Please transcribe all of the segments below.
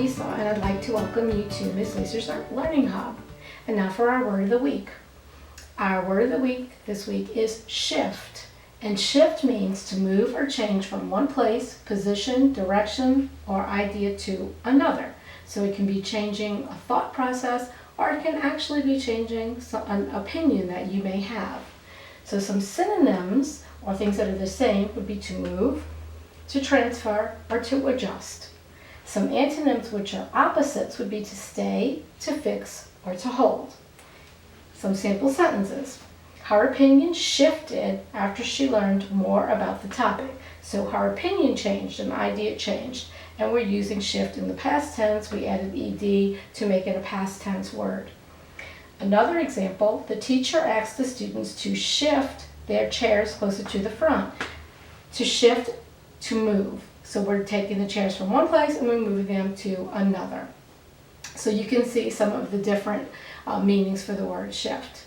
Lisa, and I'd like to welcome you to Miss Lisa's Learning Hub. And now for our word of the week. Our word of the week this week is shift. And shift means to move or change from one place, position, direction, or idea to another. So it can be changing a thought process, or it can actually be changing an opinion that you may have. So some synonyms, or things that are the same, would be to move, to transfer, or to adjust. Some antonyms, which are opposites, would be to stay, to fix, or to hold. Some sample sentences. Her opinion shifted after she learned more about the topic. So her opinion changed, an idea changed. And we're using shift in the past tense. We added ed to make it a past tense word. Another example, the teacher asked the students to shift their chairs closer to the front. To shift, to move. So we're taking the chairs from one place and we're moving them to another. So you can see some of the different meanings for the word shift.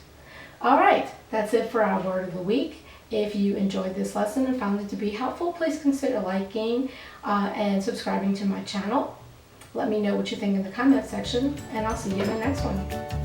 All right, that's it for our word of the week. If you enjoyed this lesson and found it to be helpful, please consider liking and subscribing to my channel. Let me know what you think in the comment section, and I'll see you in the next one.